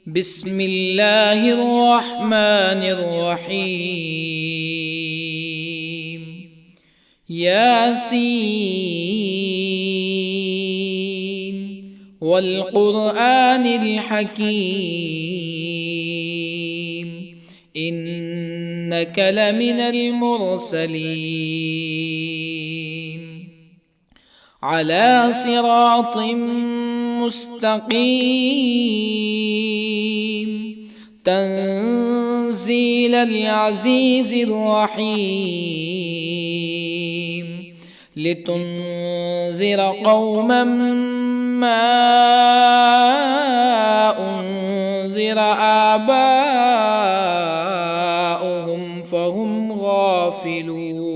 بسم الله الرحمن الرحيم. ياسين والقرآن الحكيم إنك لمن المرسلين على صراط مستقيم تنزيل العزيز الرحيم لتنذر قوما ما أنذر آباؤهم فهم غافلون.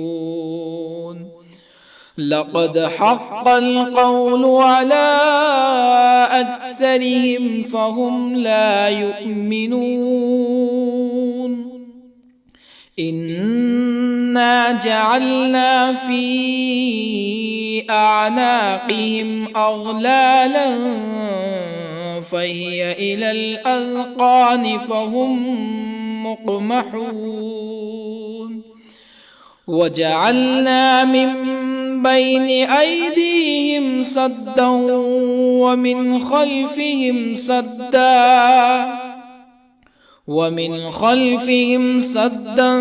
لقد حق القول على أكثرهم فهم لا يؤمنون. إنا جعلنا في أعناقهم أغلالا فهي إلى الأذقان فهم مقمحون. وجعلنا من بين أيديهم سدا ومن خلفهم سدا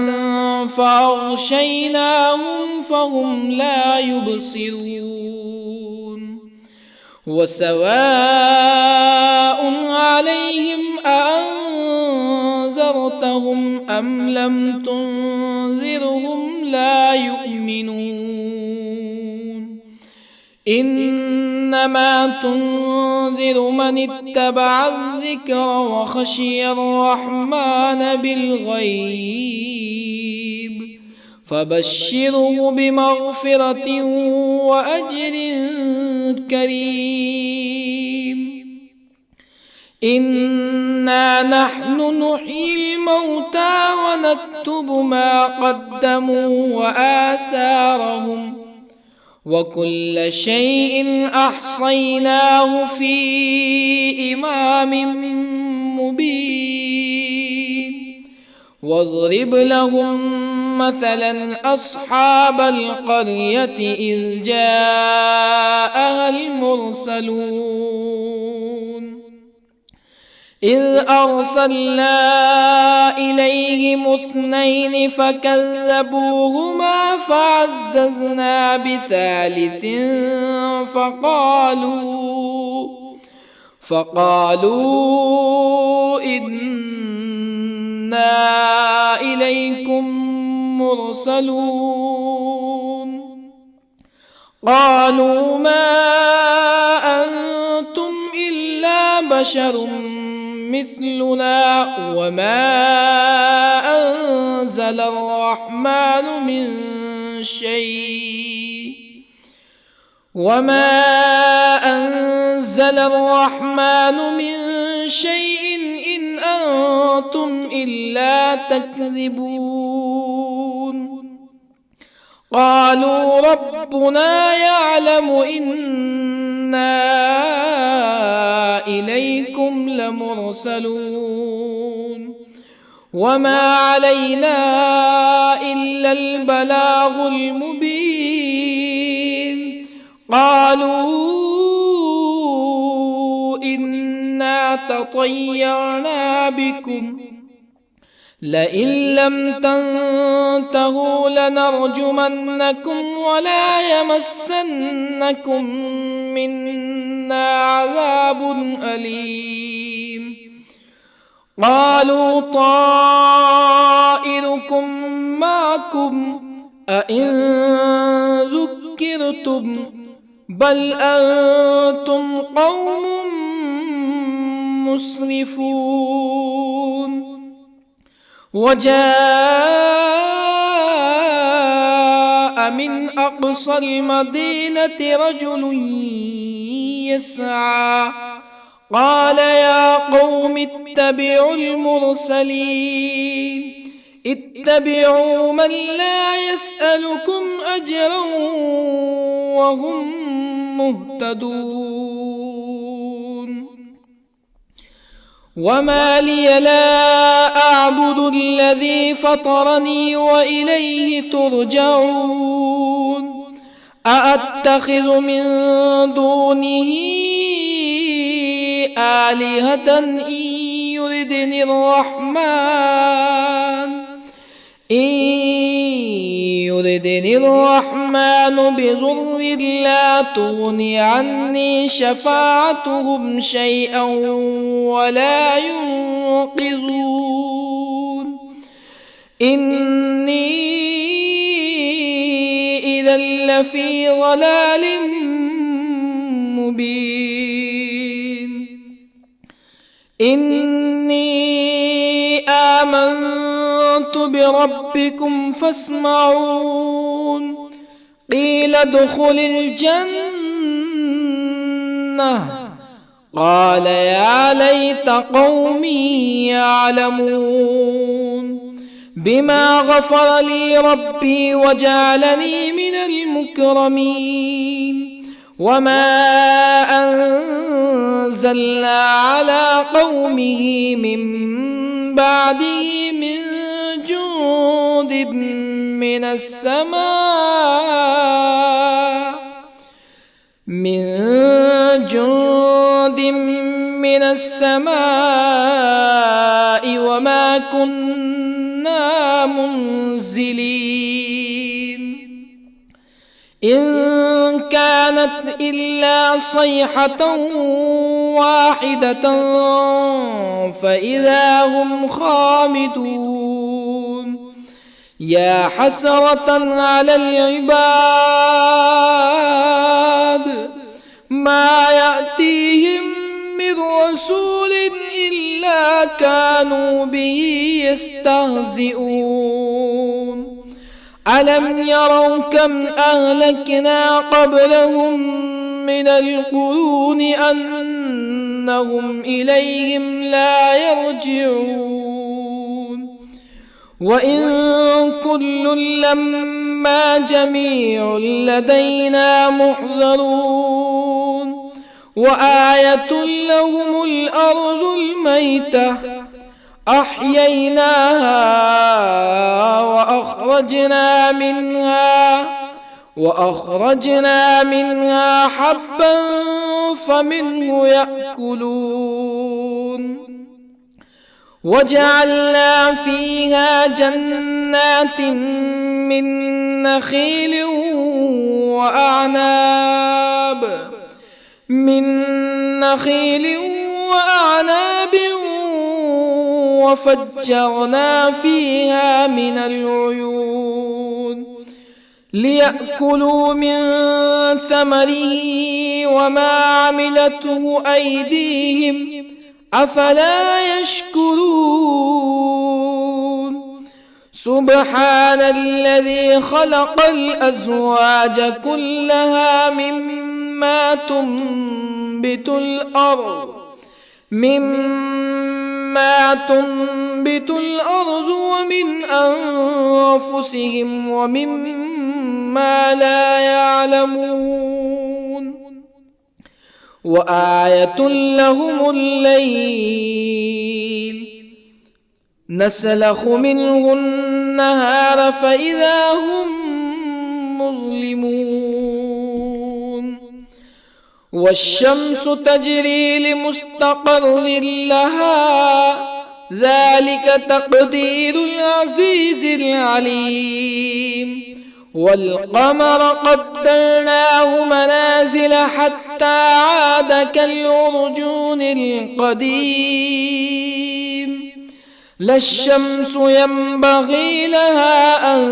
فأغشيناهم فهم لا يبصرون. وسواء عليهم أأنذرتهم أم لم تنذرهم لا يؤمنون. إنما تنذر من اتبع الذكر وخشي الرحمن بالغيب فبشره بمغفرة وأجر كريم. إنا نحن نحيي الموتى ونكتب ما قدموا وآثارهم وكل شيء أحصيناه في إمام مبين. واضرب لهم مثلا أصحاب القرية إذ جاءها المرسلون إذ أرسلنا إليهم اثنين فكذبوهما فعززنا بثالث فقالوا إنا إليكم مرسلون. قالوا ما أنتم إلا بشر مثلنا وما أنزل الرحمن من شيء إن أنتم إلا تكذبون. قالوا ربنا يعلم إنا إليكم لمرسلون وما علينا إلا البلاغ المبين. قالوا إنا تطيرنا بكم لئن لم تنتهوا لنرجمنكم ولا يمسنكم منا عذاب أليم. قالوا طائركم معكم أئن ذكرتم بل أنتم قوم مسرفون. وجاء من أقصى المدينة رجل يسعى قال يا قوم اتبعوا المرسلين اتبعوا من لا يسألكم أجرا وهم مهتدون. وما لي لا أعبد الذي فطرني وإليه ترجعون أأتخذ من دونه آلهة يردني الرحمن بضر لا تغن عني شفاعتهم شيئا ولا ينقذون إني إذا لفي ضلال مبين إني آمنت بربكم فاسمعون قيل ادخل الجنة قال يا ليت قومي يعلمون بما غفر لي ربي وجعلني من المكرمين وما أنزلنا على قومه من بعده من جند من السماء وما كنا منزلين إن كانت إلا صيحة واحدة فإذا هم خامدون يا حسرة على العباد ما يأتيهم من رسول إلا كانوا به يستهزئون ألم يروا كم أهلكنا قبلهم من القرون أنهم إليهم لا يرجعون وإن كل لما جميع لدينا محضرون وآية لهم الأرض الميتة أحييناها وأخرجنا منها حبا فمنه يأكلون وجعلنا فيها جنات من نخيل وأعناب وفجرنا فيها من العيون ليأكلوا من ثمره وما عملته أيديهم أفلا يشكرون سبحان الذي خلق الأزواج كلها مما تنبت الأرض ومن أنفسهم ومما لا يعلمون وآية لهم الليل نسلخ منه النهار فإذا هم مظلمون والشمس تجري لمستقر لها ذلك تقدير العزيز العليم والقمر قدرناه منازل حتى عاد كالعرجون القديم لا الشمس ينبغي لها أن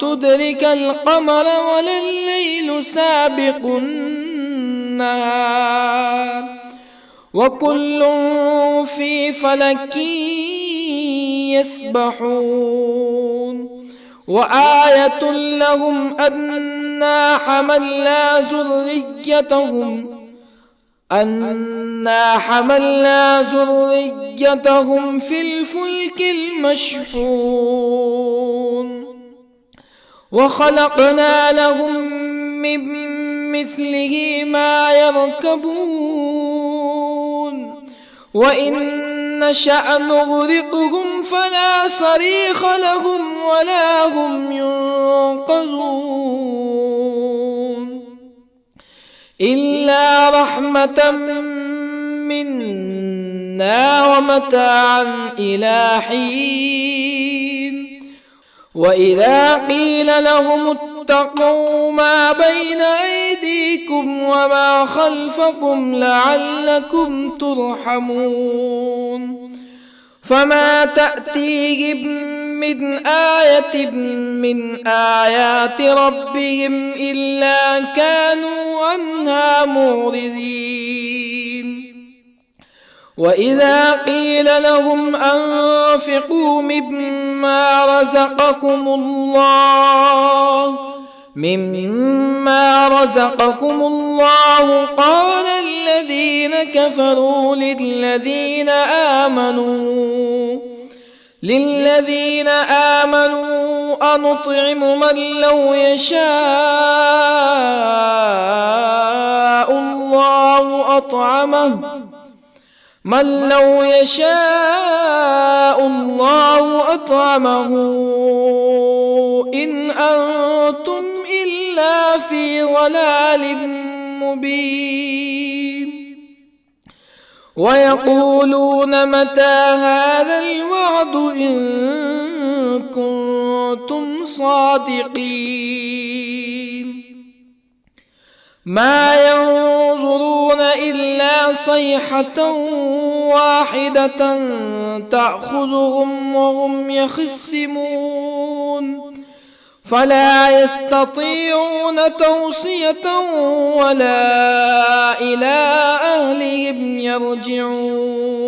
تدرك القمر ولا الليل سابق النهار وكل في فلك يسبحون وآية لهم أنا حملنا ذريتهم في الفلك المشحون وخلقنا لهم من مثله ما يركبون وإن نشأ نغرقهم فلا صريخ لهم ولا هم ينقذون إلا رحمة منا ومتاعا إلى حين وإذا قيل لهم اتقوا ما بين أيديكم وما خلفكم لعلكم ترحمون فما تأتيهم من آية من آيات ربهم إلا كانوا عنها معرضين وإذا قيل لهم أنفقوا مما رزقكم الله قال الذين كفروا للذين آمنوا أنطعم من لو يشاء الله أطعمه إن أنتم إلا في ضلال مبين ويقولون متى هذا الوعد إن كنتم صادقين ما ينظرون إلا صيحة واحدة تأخذهم وهم يخصمون فلا يستطيعون توصية ولا إلى أهلهم يرجعون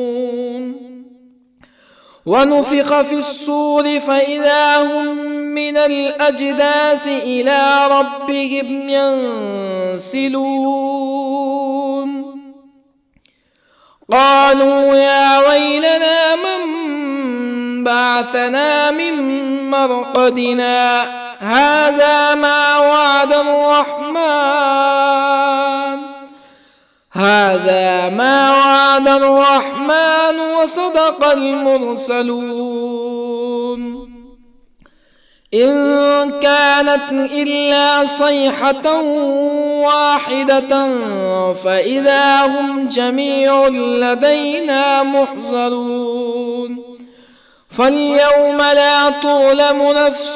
ونفخ في الصور فإذا هم من الأجداث إلى ربهم ينسلون قالوا يا ويلنا من بعثنا من مرقدنا هذا ما وعد الرحمن وصدق المرسلون إن كانت إلا صيحة واحدة فإذا هم جميع لدينا محضرون فاليوم لا تظلم نفس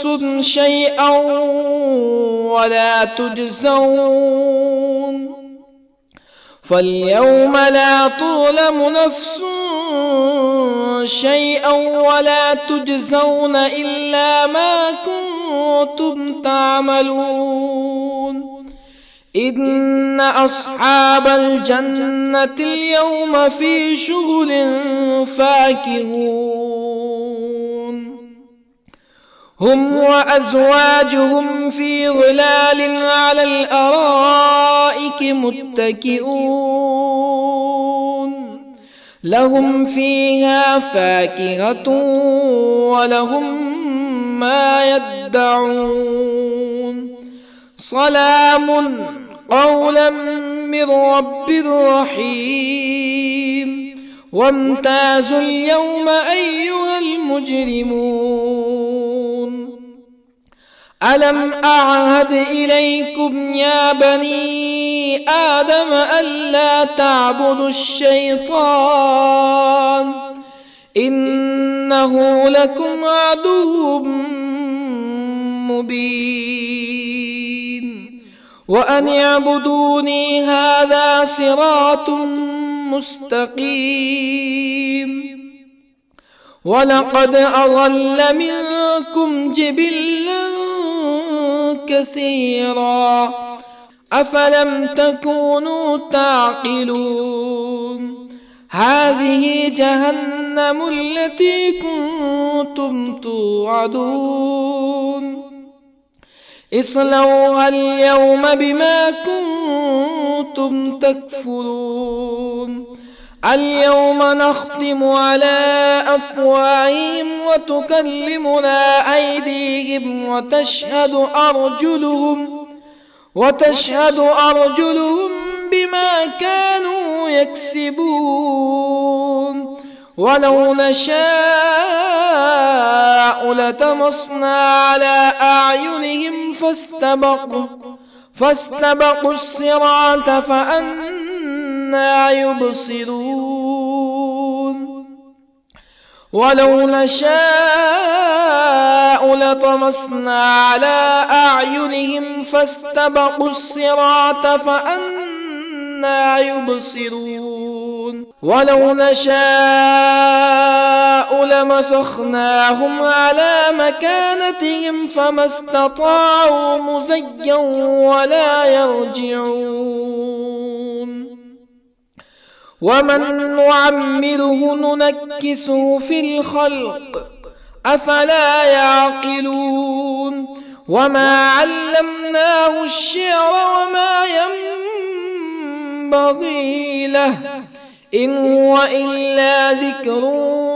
شيئا ولا تجزون إلا ما كنتم تعملون إن أصحاب الجنة اليوم في شغل فاكهون هم وأزواجهم في ظلال على الأرائك متكئون لهم فيها فاكهة ولهم ما يدعون سلام قولا من رب رحيم وامتازوا اليوم أيها المجرمون ألم أعهد إليكم يا بني آدم ألا تعبدوا الشيطان إنه لكم عدو مبين وأن اعبدوني هذا صراط مستقيم ولقد أضل منكم جبلا كثيرا أفلم تكونوا تعقلون هذه جهنم التي كنتم توعدون اصلوها اليوم بما كنتم تكفرون اليوم نختم على أفواههم وتكلمنا أيديهم وتشهد أرجلهم بما كانوا يكسبون ولو نشاء لطمسنا على أعينهم فاستبقوا الصراط فأنى يبصرون ولو نشاء لطمسنا على أعينهم فاستبقوا الصراط فأنى يبصرون ولو نشاء لمسخناهم على مكانتهم فما استطاعوا مزيا ولا يرجعون ومن نعمره ننكسه في الخلق أفلا يعقلون وما علمناه الشعر وما ينبغي له إن هو إلا ذكر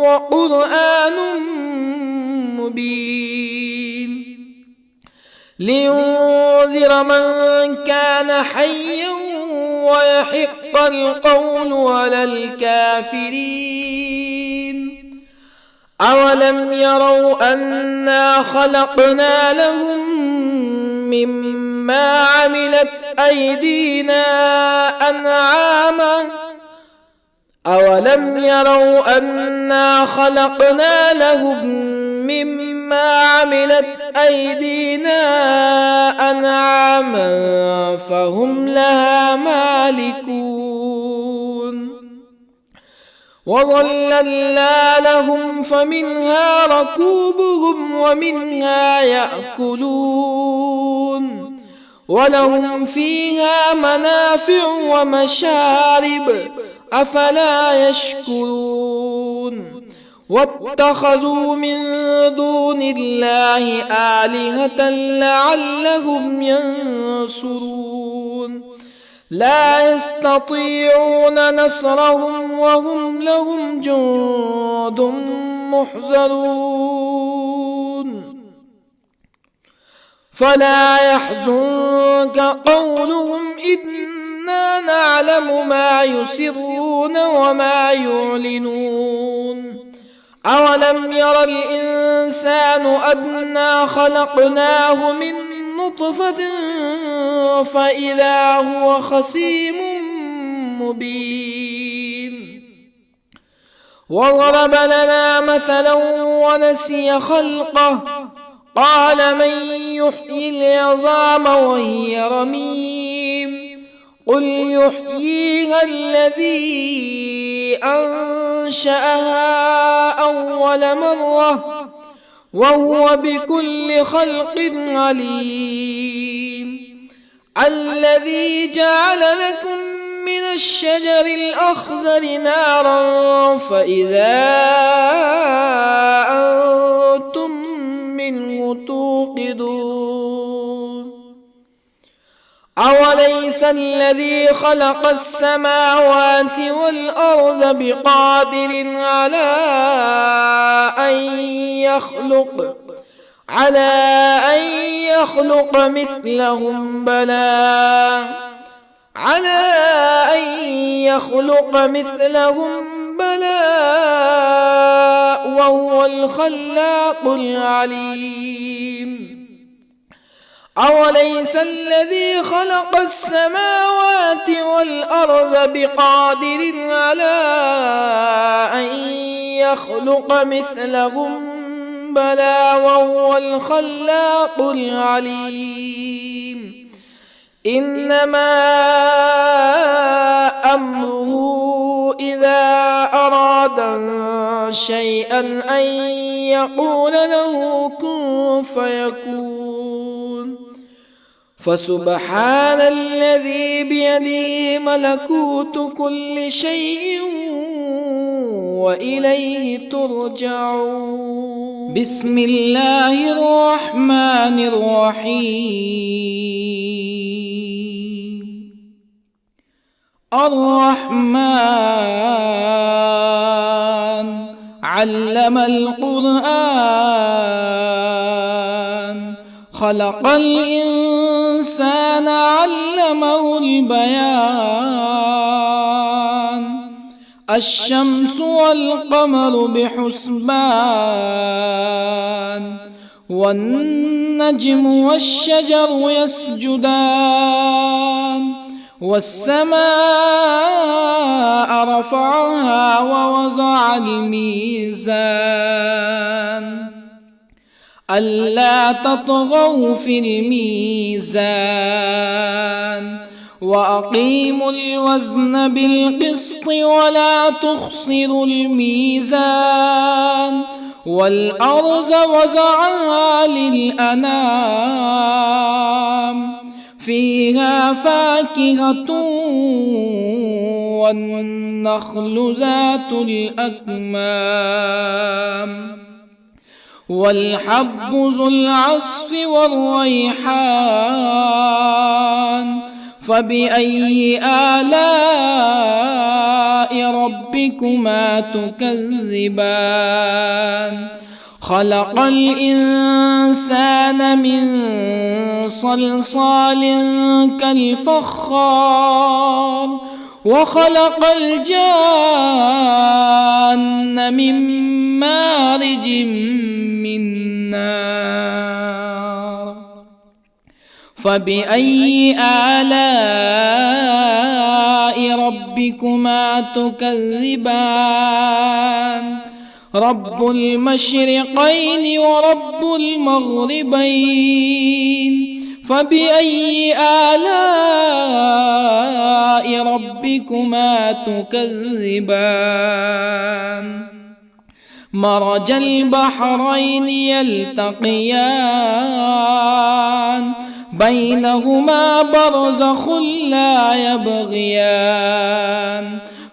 وقرآن مبين لينذر من كان حيا ويحق القول على الكافرين أولم يروا أنا خلقنا لهم مما عملت أيدينا أنعاما أولم يروا أنا خلقنا لهم مما عملت أيدينا أنعاما فهم لها مالكون وظللنا لهم فمنها ركوبهم ومنها يأكلون ولهم فيها منافع ومشارب أفلا يشكرون واتخذوا من دون الله آلهة لعلهم ينصرون لا يستطيعون نصرهم وهم لهم جند محضرون فلا يحزنك قولهم إنا نعلم ما يسرون وما يعلنون أولم ير الإنسان أنا خلقناه من نطفة فإذا هو خصيم مبين وضرب لنا مثلا ونسي خلقه قال من يحيي العظام وهي رميم قل يحييها الذي أنشأها أول مرة وهو بكل خلق عليم الذي جعل لكم من الشجر الأخضر نارا فإذا أنتم منه توقدون أوليس الذي خلق السماوات والأرض بقادر على أن يخلق مثلهم بلى وهو الخلاق العليم أوليس الذي خلق السماوات والأرض بقادر على أن يخلق مثلهم بلى وهو الخلاق العليم إنما أمره إذا أراد شيئا أن يقول له كن فيكون فسبحان الذي بيده ملكوت كل شيء وإليه ترجعون بسم الله الرحمن الرحيم الرحمن علم القرآن خلق الإنسان الإنسان علمه البيان الشمس والقمر بحسبان والنجم والشجر يسجدان والسماء رفعها ووضع الميزان ألا تطغوا في الميزان وأقيموا الوزن بالقسط ولا تخسروا الميزان والأرض وضعها للأنام فيها فاكهة والنخل ذات الأكمام والحب ذو العصف والريحان فبأي آلاء ربكما تكذبان خلق الإنسان من صلصال كالفخار وخلق الجان من مارج من نار فبأي آلاء ربكما تكذبان رب المشرقين ورب المغربين فبأي آلاء ربكما تكذبان مرج البحرين يلتقيان بينهما برزخ لا يبغيان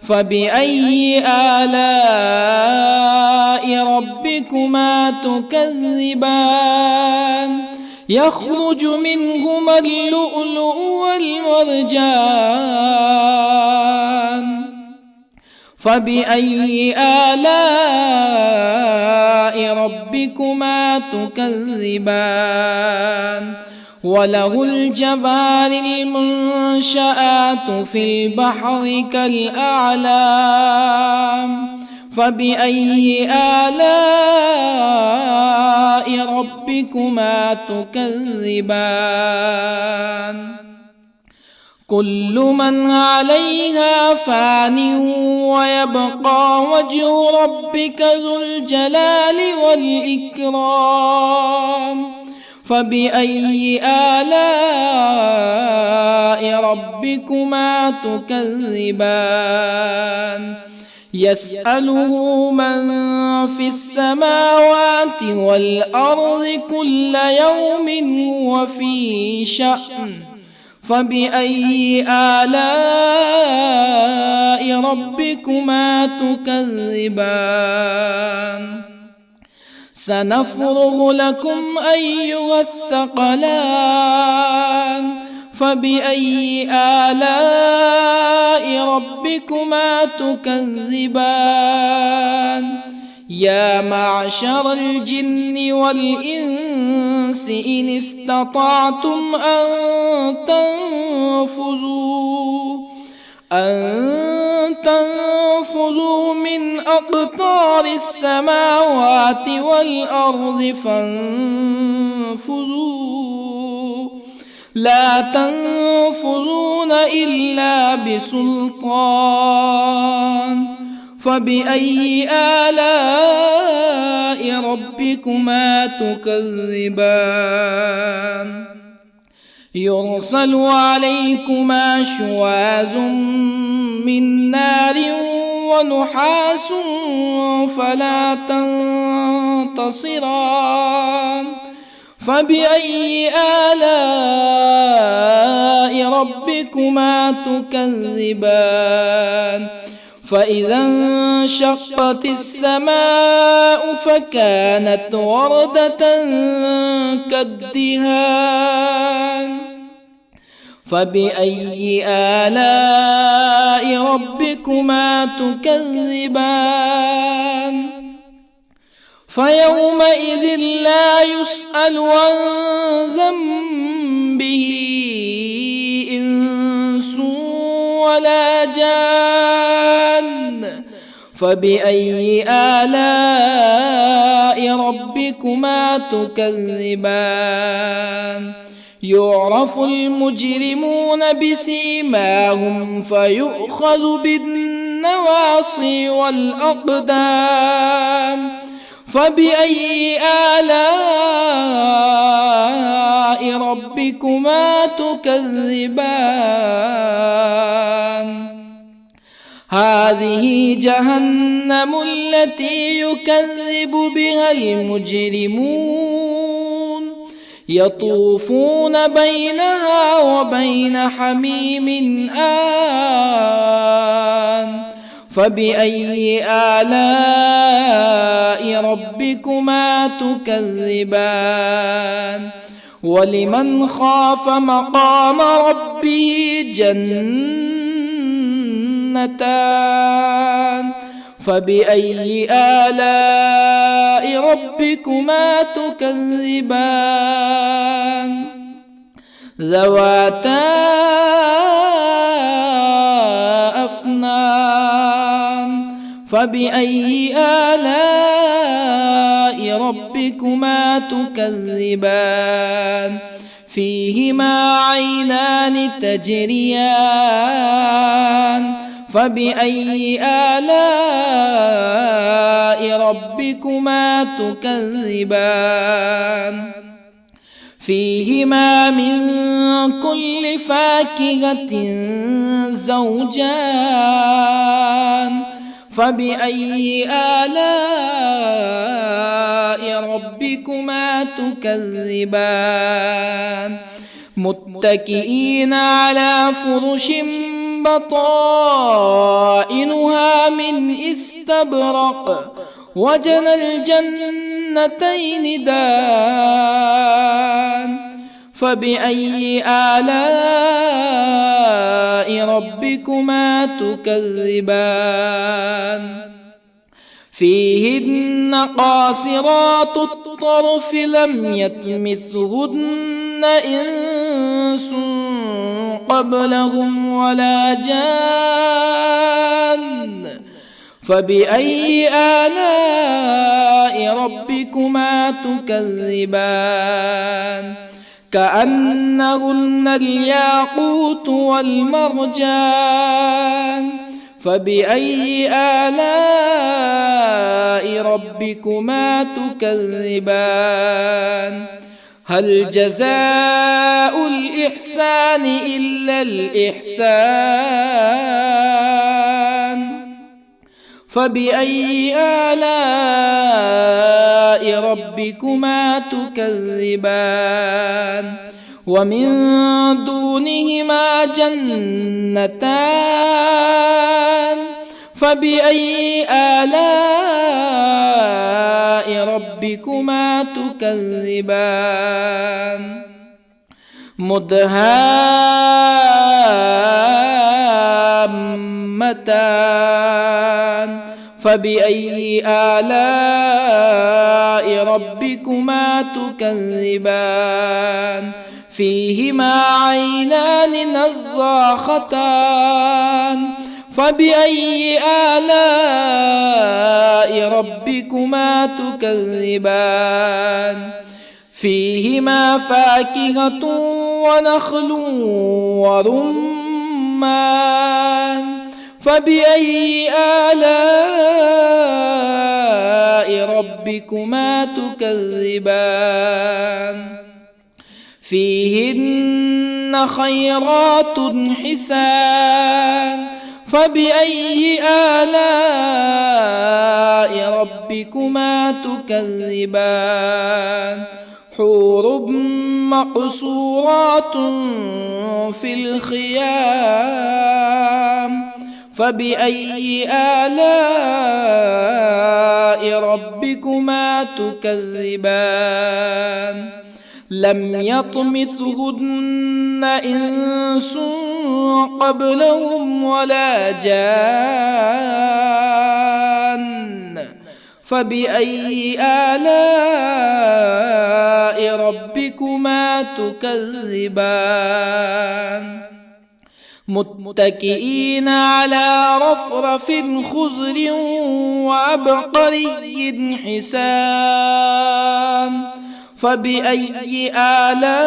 فبأي آلاء ربكما تكذبان يخرج منهما اللؤلؤ والمرجان فبأي آلاء ربكما تكذبان وله الجوار المنشآت في البحر كالأعلام فبأي آلاء ربكما تكذبان كل من عليها فان ويبقى وجه ربك ذو الجلال والإكرام فبأي آلاء ربكما تكذبان يسأله من في السماوات والأرض كل يوم هو في شأن فبأي آلاء ربكما تكذبان سنفرغ لكم أيها الثقلان فبأي آلاء ربكما تكذبان يا معشر الجن والإنس إن استطعتم أن تنفذوا من أقطار السماوات والأرض فانفذوا لا تنفذون إلا بسلطان فبأي آلاء ربكما تكذبان يرسل عليكما شواظ من نار ونحاس فلا تنتصران فبأي آلاء ربكما تكذبان فإذا انشقت السماء فكانت وردة كالدهان فبأي آلاء ربكما تكذبان فيومئذ لا يسأل عن ذنبه فبأي آلاء ربكما تكذبان يعرف المجرمون بسيماهم فيؤخذ بالنواصي والأقدام فبأي آلاء ربكما تكذبان هذه جهنم التي يكذب بها المجرمون يطوفون بينها وبين حميم آن فبأي آلاء ربكما تكذبان ولمن خاف مقام ربه جنتان فبأي آلاء ربكما تكذبان ذواتا أفنان فبأي آلاء ربكما تكذبان فيهما عينان تجريان فبأي آلاء ربكما تكذبان فيهما من كل فاكهة زوجان فبأي آلاء ربكما تكذبان متكئين على فرش بطائنها من استبرق وجنى الجنتين دان فبأي آلاء ربكما تكذبان فيهن قاصرات الطرف لم يطمثهن إنس قبلهم ولا جان فبأي آلاء ربكما تكذبان كأنهن الياقوت والمرجان فبأي آلاء ربكما تكذبان هل جزاء الإحسان إلا الإحسان فبأي آلاء ربكما تكذبان ومن دونهما جنتان فبأي آلاء ربكما تكذبان مدهامتان فبأي آلاء ربكما تكذبان فيهما عينان نضاختان فبأي آلاء ربكما تكذبان فيهما فاكهة ونخل ورمان فبأي آلاء ربكما تكذبان فيهن خيرات حسان فبأي آلاء ربكما تكذبان حور مقصورات في الخيام فبأي آلاء ربكما تكذبان لم يطمثهن إنس قبلهم ولا جان فبأي آلاء ربكما تكذبان متكئين على رفرف خضر وعبقري حسان فبأي آلاء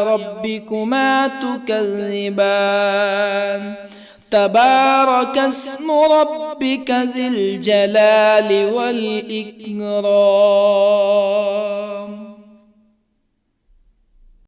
ربكما تكذبان تبارك اسم ربك ذي الجلال والإكرام.